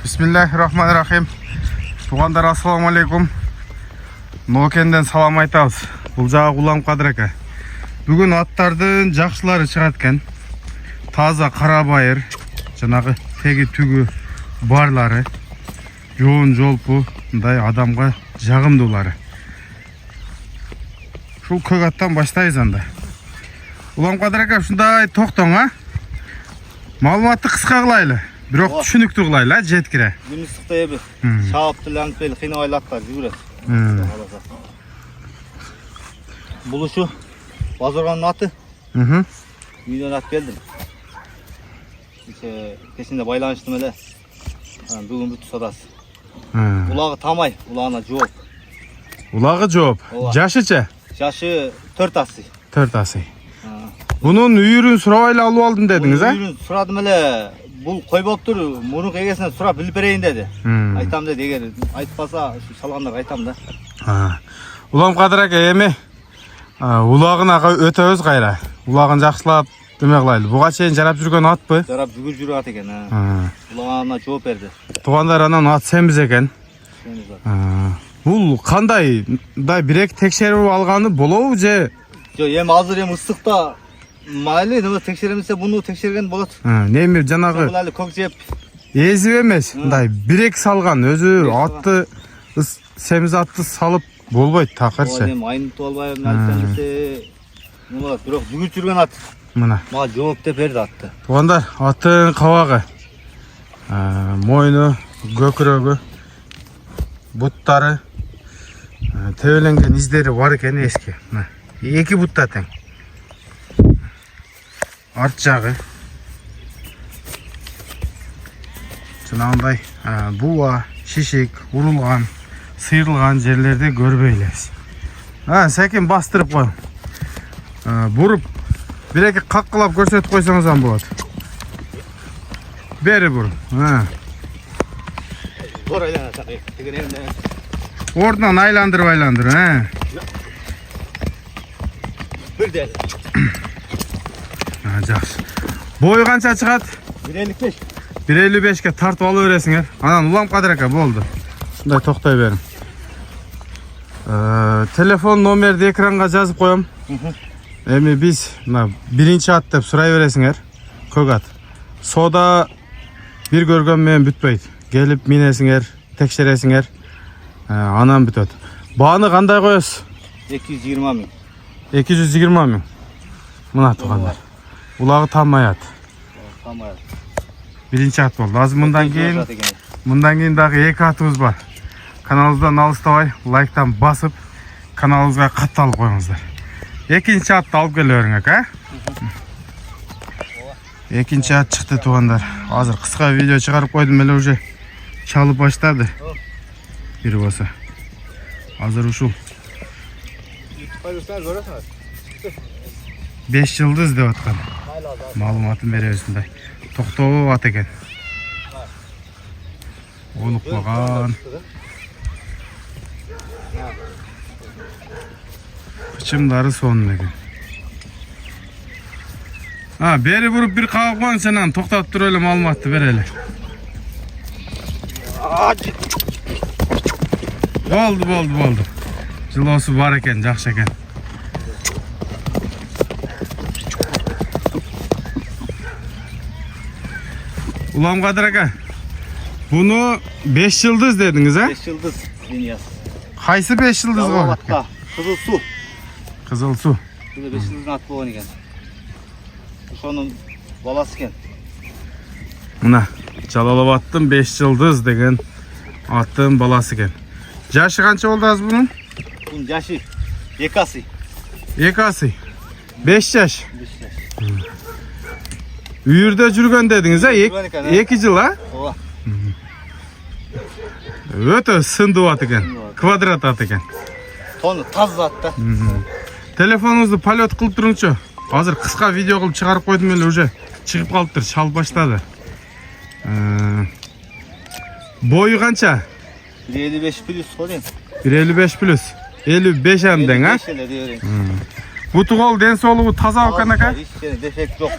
Bismillahirrahmanirrahim. Туғандар, ассаламу алейкум. Нокенден салам айтабыз. Бұл жағы Улам Қадыр ака. Бүгін аттардың жақсылары шығат екен. Таза қарабайыр, жаңағы теги түгі барлары, жоон жолпу, адамға жағымдылары. Шул көк аттан баштайыз анда. Улам Қадыр ака, шундай тоқтың, а? Малуматты қысқа қылайлы. Бирок түшүнүктүү кылайлы, жеткире. Жүнүстүктө эби. Шаапты лаңпел кыйнабай аттар жүгүрөт. Бул ушу Базарганын аты. Үйдөн ат келдим. Кечинде байланыштым эле. Бүгүн бүт садасы. Улагы тамай, улагына жооп. Улагы жооп. Жашычы? Жашы 4 асый. 4 асый. Бунун үйүрүн сурабай эле алып алдым дедиңиз, а? Үйүрүн сурадым эле. Бұл қой болып тұр, мұрын егесінен сұрап біліп берейін деді. Айтам деді, егер айтпаса, салғандар айтам да. Улам Қадыр ака, еме, улағын аға өте өз қайра. Улағын жақсылап деме қылайлы. Бұға чейін жарап жүрген ат бі? Жарап жүгір ат екен. Улағына жооп берді. Туғандар анан ат сенбіз екен. Бұл қандай, бірек текшеріп алғаны болу же? Ем азыр ем ыстықта. Майлы, нема текшеремесе бұны текшерген болады. Неме жанағы бұл әлі көк жеп езіп емес, бірек салған, өзі атты, семіз атты салып болбайды, тақыршы. Айны туалбай, әлсенесе бирок жүгіріп жүрген ат. Ма жооп деп берді атты. Туғандар, аттың қавағы, мойны, көкірегі, бұттары, төбеленген издері бар екен еске. Екі бұтта тең. Арт жағы жаңағындай буа, шешек, урылған, сыйрылған жерлерде көрбейлес. Сәкен бастырып қой. Бұрып, бір-екі қаққылап көрсетіп қойсаңыздан болады. Бері бұрып. Ордынан айландырып. Бірден. Жақсы. Бойы қанша шығады? 1.55. 1.55-ке тартып алып бересіңер. Анан Улам Қадыр ака болды. Шындай тоқтай берім. Телефон номерді экранға жазып қоям. Эми біз бірінші ат деп сұрай бересіңер. Көк ат. Сода бір көргенмен бүтпейді. Келіп минесіңер, текшересіңер. Анан бүтөт. Бағаны қандай қойыз? 220 мың. 220 мың. Мына туғандар. Улағы тамай ат. Бірінші ат болды. Азы мұндан кейін дағы екі атымыз бар. Каналымыздан алыстабай, лайктан басып, каналымызға қатталып қойыңыздар. Екінші атты алып келерің ака. Екінші ат шықты туғандар. Азыр қысқа видео шығарып қойдым әлі уже шалып баштады. Бір болса. Азыр ушул 5 жылдыз деп атқан. Малуматын бересіндай. Тоқтау ат екен. Олып қойған. Қычымдары соның екен. Бері бұрып бір қағып қойын сенен тоқтап тұр өлі малуматты берелі. Болды. Жылосы бар екен, жақшы екен. Улам Қадыр ака, бұны 5 жылдыз дедіңіз, а? 5 жылдыз линиясы. Қайсы 5 жылдыз ғой? Қызыл су. Қызыл су. Бұл 5 жылдың ат болған екен. Ошоның баласы екен. Мына, Жалалабадтың 5 жылдыз деген аттың баласы екен. Жашы қанша болды аз бұның? Бұның жашы 2 асый. 2 асый? 5 жаш? 5 жаш. Үйірде жүрген дедіңіз, 2 жыл, а? Оға. Өте сынды ат екен, квадрат ат екен. Тоны тазы ат та. Телефоныңызды полет қылып тұрыңызшы. Азыр қысқа видео қылып шығарып қойдым әлі уже шығып қалып тұр, шалып баштады. Бойы қанша? 1.55 плюс қойден. 1.55 плюс. 55 әмден, а? 55 әлі. Бұты қол ден солығы таза өкен ака? Дефект жоқ.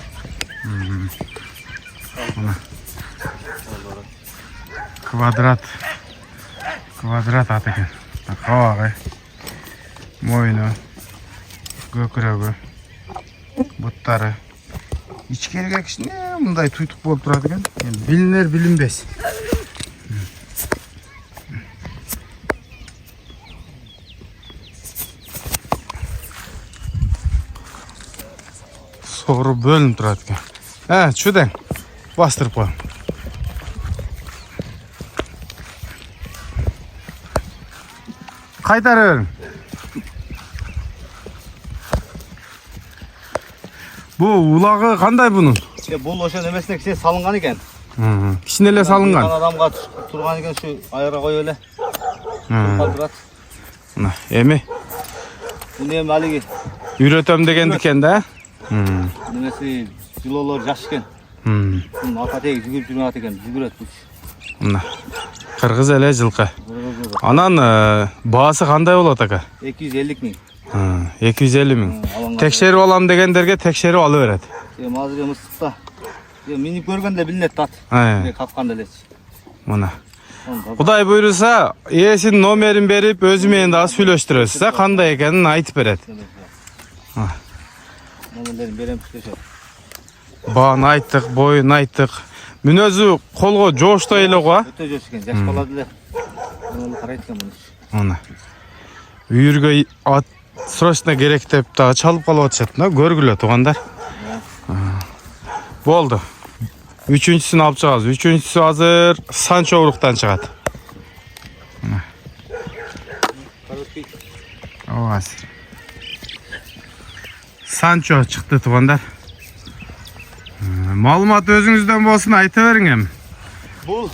Kvadrat. Kvadrat at ekan. Qovog'i, mo'yni, ko'kragi, buttari. İchkariga kishni bunday tuytuq bo'lib turadi ekan. Endi bilinar bilinmas. So'g'ri bo'linib turadi ekan. Ha, tushuding. Bostirib qo'y. Qaytaravering. Bu ulag'i qanday bunun? Bu o'sha nimasiga kichik salingan ekan. Kichkinalar salingan. Odamga turgan ekan shu ayirga qo'yib ele. Qoldiradi. Mana, emi Buni ham haligi uyretam degan ekanda. nimasi kilolar yaxshi ekan. Buni orqadagi yugurib yuradi ekan, yuguradi bu. Mana. Qirg'iz ele jilqi. Anan bahası qanday bo'ladi aka? 250 ming. 250 ming. Tekshirib olam deganlarga tekshirib olaveradi. Hozirga misliqda. Minib ko'rganda bilinadi tat. Qapqanda elech. Mana. Xudoy buyursa, esin nomerini berib, o'zimмен daha сөйлөштүрөсүз, qanday ekanini aytib beradi. Nomerlerini berem işte. Bağını ayttık, boyunu ayttık. Münözü kolgo joşta ele qoğa. Öte joş ekan, yaş baladılar. Onu qaraytkan bunu. Ana. Uyurga at sırasına gerek dep daha çalıp kalıp atışatına görgülü tuğanlar. Boldu. Üçüncüsünü alıp çıkacağız. Üçüncüsü hazır Sancho uruktan çıkadı. O hazır. Sancho çıktı tuğanlar. Malumat özünüzden bolsun aytıverin hem. Bu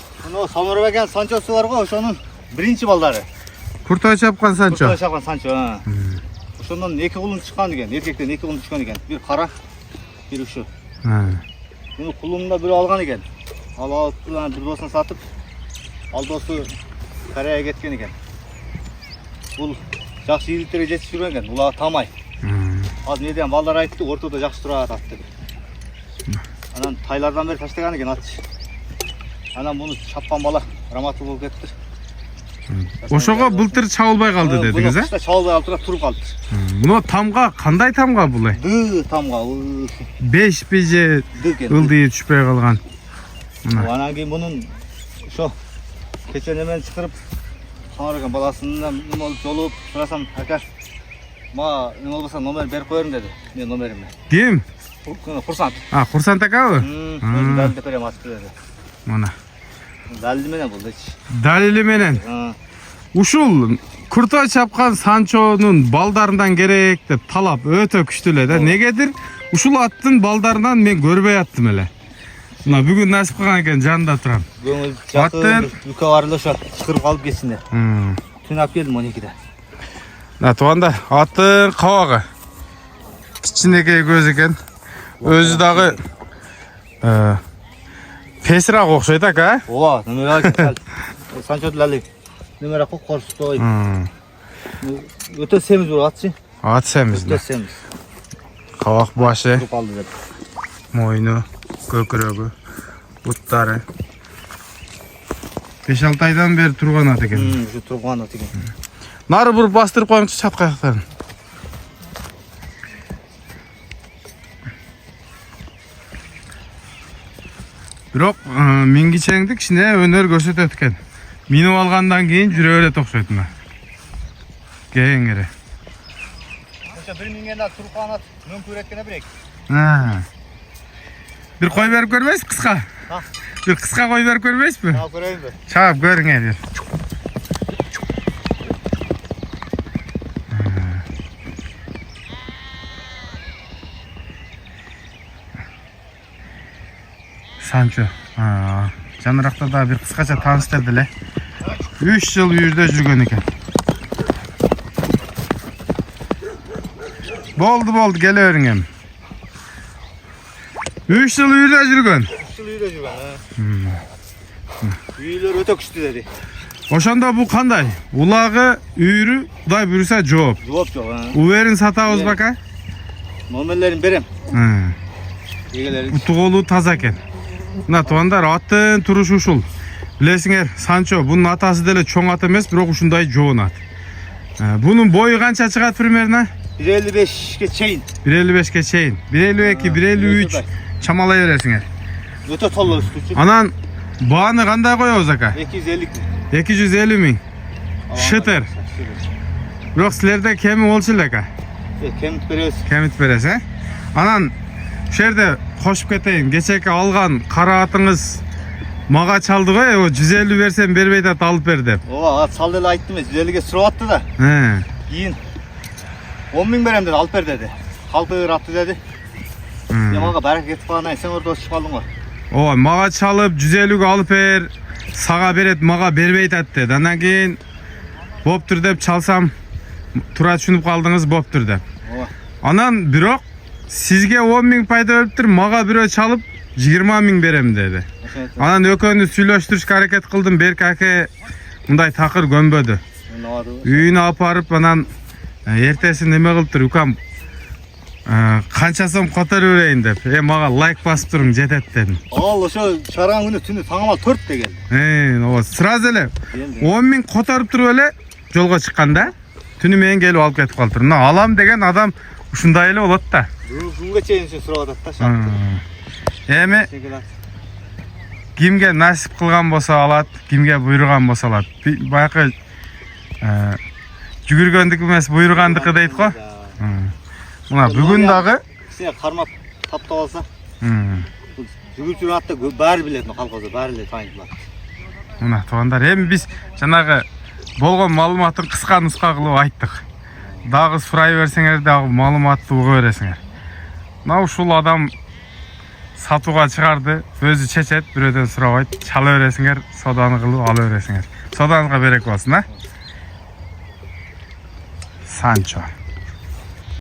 Samurov ekan Sancho'su var go, o'shoning birinchi baldari. Kurtoy chapqan Sancho. Kurtoy chapqan Sancho, ha. O'shondan 2 qulun chiqqan ekan, erkakdan 2 qulun chiqqan ekan. Bir qara, bir shu. Buni qulunda biri olgan ekan. Alib bilan bir do'sini sotib, aldosi Koreyaga ketgan ekan. Bu yaxshi yigitlarga jetib yurgan, ular tamay. Hozir nerdan ballar aytdi, o'rtada yaxshi turadi atdi. Anan taylardan beri tashlagan ekan atchi. Anan bunu çappan bala rahmatlı bo'lib ketdi. Oşoga былтыр чабылбай kaldı dediniz ha? Bunu çabılbay kaldı, turib kaldı. Bunu tamga qanday tamga bulay? Dı tamga. 5 bije ıldığı düşpey kalgan. Anan keyin bunun şu kecha nemen chiqirib Samurov balasından nima olib yolup so'rasam, aka, ma nima bo'lsa nomer berib qo'ying dedi. Men nomerimni. Kim? Xursand. Ha, Xursand aka u? Ben de berem atib dedi. Mana. Dalili menen bo'ldi. Dalili menen. Uşul Kurtoy çapqan Sancho'nun baldarından gerek dep talap öte küçtüle de. Negedir? Uşul attın baldarından men görбей attım ele. Mına bugün nasip kılgan eken janında turam. Көңүл жакын үкө барында ошо чыкырып калып кетсине. Түн алып келдим 12'de. Na tuğanda attın qavağı. Kiçinekey göz eken. Özü dağı pesiraq okşaydı aka. Ооба, номер алып. Санчо дилали. Номер алып корстой. Өтө сemiz бул атчы. At semiz Өтө mi? semiz. Qavaq başı, Туруп алды деп. moynu, kökürögü, buttары. 5-6 aydan beri turgan at eken. Şu турган ат экен. Nары burup bastırıp koyunçu çatqa ayaklarını. Biroq mingiçengdik içine önör görsöt ötken. Minip algandan keyin jüre öyle toksoytma. Keyin geri. Ошо бир миңден да турган ат мөңкү эткене берек. Bir koy verip görmeyiz kıska. Bir kıska koy verip görmeyiz mi? Ha, көрөйүн бе? Çabuk görün bir. Sancho. Janıraqta da bir kıskaça tanıştırdılar. 3 yıl uyurda жүргөн eкен. Boldu geleveriň hem. 3 yıl uyurda жүргөн. 3 yıl үйдө жүргөн, ha. Үйлөр өтө күчтүү деди. Oşanda bu kanday? Ulağı, üyrü, Kuday buyursa жооп. Жооп жок, ha. Uverin satabız baka? Номерлерин берем. Эгелери. Utuğulu taza eken. Mına tuğandar attın turuş uşul. Bilesiңер, Санчо, bunun atası деле чоң ат эмес, бирок ушундай жоон ат. Bunun boyu kança çıgat примерно? 1.55'e çeyin. 1.55'e чейин. 1.52, 1.53 çamalay beresiңер. Öte tolla üstü için. Анан бааны кандай коебуз ака? 250 mi? 250 миң. Шытыр. Бирок силерде кеми болчу эле ака. Kemit beresi. Kemit бересиз, э? Анан ушул жерде кошуп кетейин. Кечээки алган кара атыңыз мага чалды го, 150 берсем бербейт ат алып бер деп. Ova at saldı ele ayttım. 150'ge sürüp attı da. Yiyin. 10 bin berem dedi, alıp ver dedi. Kaldı attı dedi. Yamaga berek etip kalan sen orada çıkıp kaldın mı? Ооба, мага чалып 150 алып бер, сага берет, мага бербейт ат dedi. Андан кийин боптур деп чалсам туура түшүнүп калдыңыз, боптур деп. Ova. Анан бирок сизге 10 миң пайда бериптир, мага бирөө чалып 20 миң берем dedi. Анан экөөнү сүйлөштүрүшкө аракет кылдым, Берки аке мындай такыр көнбөдү. Үйүнө алып барып анан эртесин неме кылыптыр, укам канча сом которуп берейин деп. Мага лайк басып туруң, жетет дедим. Ал ошо чыгарган күнү түнү таңамал 4 деген. Ооба, сразу эле 10 миң которуп туруп эле жолго чыкканда түнү менен келип алып кетип калыптыр. Мына алам деген адам ушундай эле болот да. Күнгө чейин сурап атат да шарт. Эми кимге насип кылган болсо алат, кимге буйруган болсо алат. Баякы жүгүргөндүк эмес, буйругандыкы дейт го. Мына бүгүн дагы сен кармап таптап алса. Жүгүрүп жүргөн атты баары билет, калкозо баары эле тааныйлат. Мына туугандар, эми биз жанагы болгон маалыматын кыска нуска кылып айттык. Дагы сурай берсеңер дагы маалыматты уга бересиңер. Мына ушул адам сатууга чыгарды, өзү чечет, бирөөдөн сурабайт, чала бересиңер, соданы кылып ала бересиңер. Содаңызга берек болсун, Санчо.